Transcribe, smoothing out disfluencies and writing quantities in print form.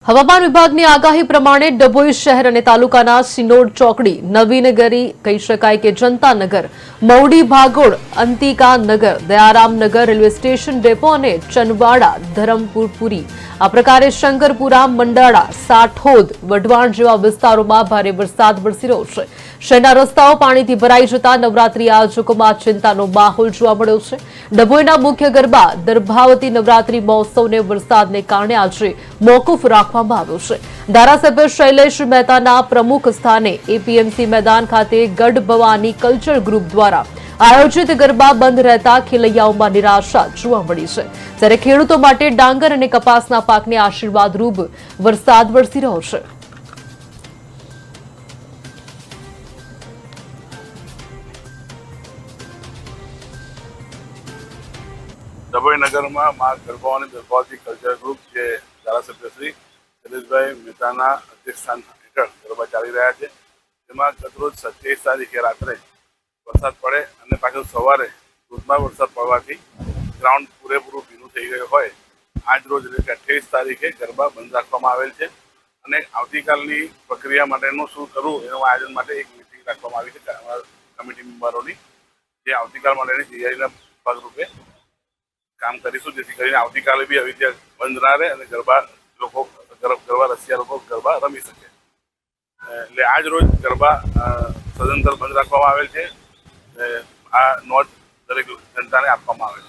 હવામાન વિભાગની આગાહી પ્રમાણે ડભોઈ શહેર અને તાલુકાના સિનોડ ચોકડી, નવીનગરી કહી શકાય કે જનતાનગર, મવડી ભાગોળ, અંતિકા નગર, દયારામનગર, રેલવે સ્ટેશન ડેપો અને ચનવાડા, ધરમપુરપુરી આ પ્રકારે શંકરપુરા, મંડાળા, સાઠોદ, વઢવાણ જેવા વિસ્તારોમાં ભારે વરસાદ વરસી રહ્યો છે। શહેરના રસ્તાઓ પાણીથી ભરાઈ જતા નવરાત્રી આયોજકોમાં ચિંતાનો માહોલ જોવા મળ્યો છે। ડભોઈના મુખ્ય ગરબા દર્ભાવતી નવરાત્રી મહોત્સવને વરસાદને કારણે આજે મોકૂફ રાખવામાં આવ્યો છે। ધારાસભ્ય શૈલેષ મહેતાના પ્રમુખ સ્થાને એપીએમસી મેદાન ખાતે ગઢ ભવાની કલ્ચર ગ્રુપ દ્વારા આયોજિત ગરબા બંધ રહેતા ખેલૈયાઓમાં નિરાશા જોવા મળી છે, જ્યારે ખેડૂતો માટે ડાંગર અને કપાસના પાકને આશીર્વાદરૂપ વરસાદ વરસી રહ્યો છે। ડભોઈ નગરમાં મા ગરબા દર્ભાવતી કલ્ચર ગ્રુપ જે ધારાસભ્ય શ્રી શૈલેષભાઈ મહેતાના અધ્યક્ષસ્થાન હેઠળ ગરબા ચાલી રહ્યા છે, તેમાં ગતરોજ 27 તારીખે રાત્રે વરસાદ પડે અને પાછળ સવારે ધોધમાર વરસાદ પડવાથી ગ્રાઉન્ડ પૂરેપૂરું ભીનું થઈ ગયું હોય આજ રોજ એટલે કે 28 તારીખે ગરબા બંધ રાખવામાં આવેલ છે અને આવતીકાલની પ્રક્રિયા માટેનું શું કરવું એનું આયોજન માટે એક મિટિંગ રાખવામાં આવી છે કમિટી મેમ્બરોની, જે આવતીકાલ માટેની તૈયારીના ભાગરૂપે કામ કરીશું, જેથી કરીને આવતીકાલે બી આવી રીતે બંધ ના રહે અને ગરબા રસિયા લોકો ગરબા રમી શકે। એટલે આજ રોજ ગરબા સદંતર બંધ રાખવામાં આવેલ છે। આ નોંધ દરેક જનતાને આપવામાં આવે છે।